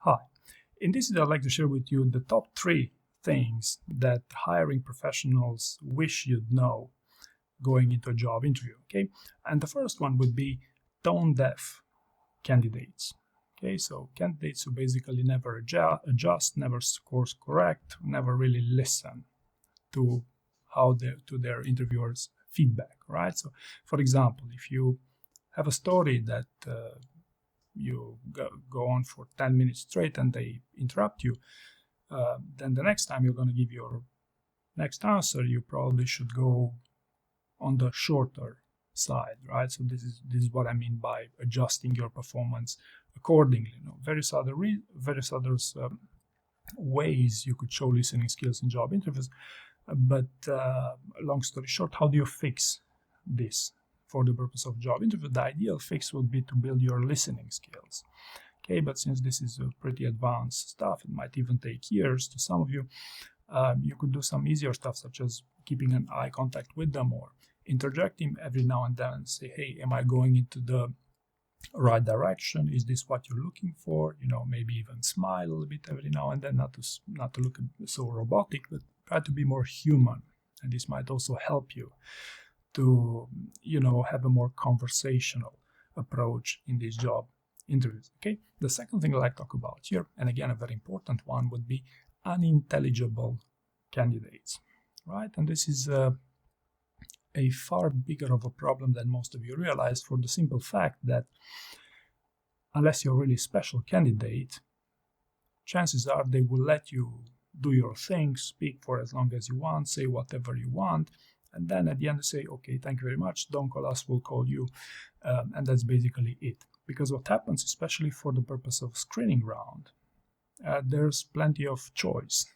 Hi. In this video, I'd like to share with you the top 3 things that hiring professionals wish you'd know going into a job interview. Okay, and the first one would be tone deaf candidates. Okay, so candidates who basically never adjust, never scores correct, never really listen to their interviewers' feedback. Right. So, for example, if you have a story that you go on for 10 minutes straight and they interrupt you, then the next time you're going to give your next answer, you probably should go on the shorter side, right? So this is what I mean by adjusting your performance accordingly. Various other ways you could show listening skills in job interviews, but long story short, how do you fix this? For the purpose of job interview, the ideal fix would be to build your listening skills. Okay, but since this is pretty advanced stuff, it might even take years to some of you. You could do some easier stuff, such as keeping an eye contact with them or interjecting every now and then and say, hey, am I going into the right direction? Is this what you're looking for? Maybe even smile a little bit every now and then, not to look so robotic, but try to be more human. And this might also help you to have a more conversational approach in these job interviews. Okay, the second thing I'd like to talk about here, and again a very important one, would be unintelligible candidates, right? And this is a far bigger of a problem than most of you realize, for the simple fact that unless you're a really special candidate, chances are they will let you do your thing, speak for as long as you want, say whatever you want, and then at the end they say, okay, thank you very much, don't call us, we'll call you. And that's basically it. Because what happens, especially for the purpose of screening round, there's plenty of choice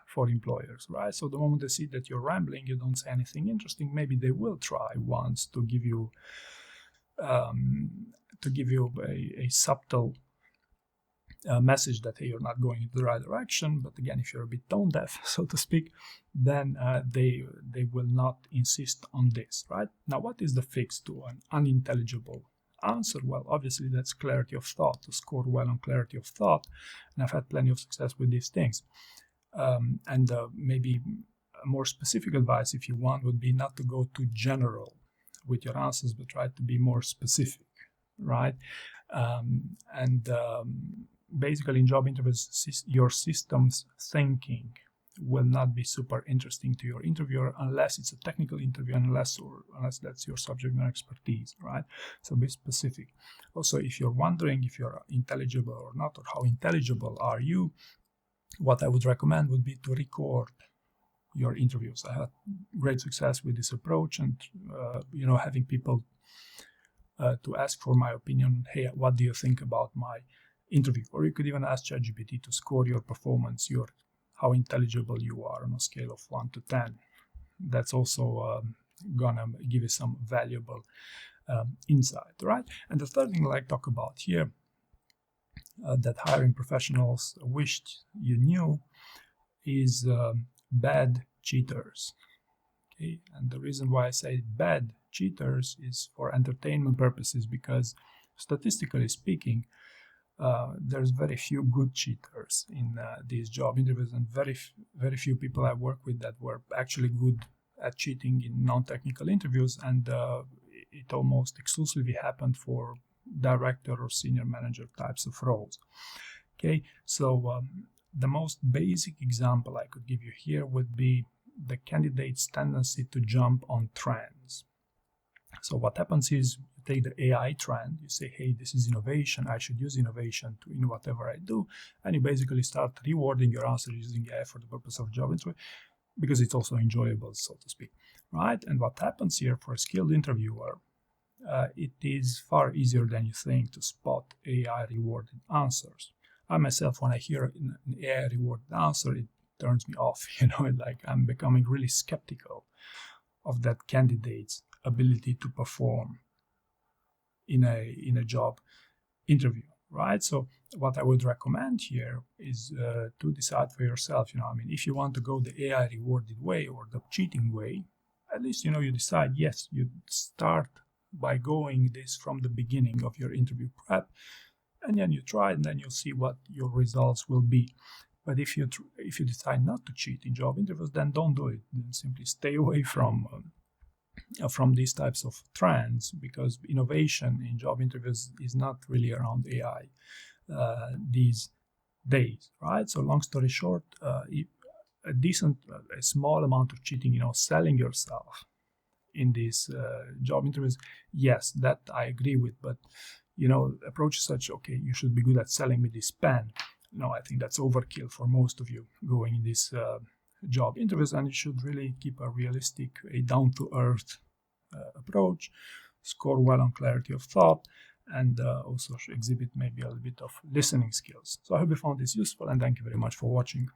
for employers, right? So the moment they see that you're rambling, you don't say anything interesting, maybe they will try once to give you a subtle message that, hey, you're not going in the right direction. But again, if you're a bit tone deaf, so to speak, then they will not insist on this, right? Now, what is the fix to an unintelligible answer? Well, obviously that's clarity of thought, to score well on clarity of thought, and I've had plenty of success with these things. And maybe a more specific advice, if you want, would be not to go too general with your answers, but try to be more specific, right? Basically, in job interviews, your systems thinking will not be super interesting to your interviewer unless it's a technical interview, unless that's your subject matter expertise, right? So be specific. Also, if you're wondering if you're intelligible or not, or how intelligible are you, what I would recommend would be to record your interviews. I had great success with this approach, and having people to ask for my opinion. Hey, what do you think about my interview? Or you could even ask ChatGPT to score your performance, how intelligible you are on a scale of 1 to 10. That's also gonna give you some valuable insight, right? And the third thing I'd like to talk about here that hiring professionals wished you knew is bad cheaters. Okay, and the reason why I say bad cheaters is for entertainment purposes, because statistically speaking, there's very few good cheaters in these job interviews, and very few people I work with that were actually good at cheating in non-technical interviews, and it almost exclusively happened for director or senior manager types of roles. Okay, so the most basic example I could give you here would be the candidate's tendency to jump on trends. So what happens is, you take the AI trend, you say, hey, this is innovation, I should use innovation in whatever I do, and you basically start rewarding your answer using AI for the purpose of job interview, because it's also enjoyable, so to speak, right? And what happens here for a skilled interviewer, it is far easier than you think to spot AI rewarded answers. I myself, when I hear an AI rewarded answer, it turns me off, like I'm becoming really skeptical of that candidate's ability to perform in a job interview, right? So what I would recommend here is to decide for yourself, if you want to go the AI rewarded way or the cheating way, at least, you decide, yes, you start by going this from the beginning of your interview prep, and then you try, and then you'll see what your results will be. But if you decide not to cheat in job interviews, then don't do it. Then simply stay away from these types of trends, because innovation in job interviews is not really around AI these days, right? So long story short, a small amount of cheating, selling yourself in these job interviews, yes, that I agree with. But approach such, okay, you should be good at selling me this pen. No, I think that's overkill for most of you going in these job interviews, and you should really keep a realistic, a down-to-earth approach, score well on clarity of thought, and also exhibit maybe a little bit of listening skills. So I hope you found this useful, and thank you very much for watching.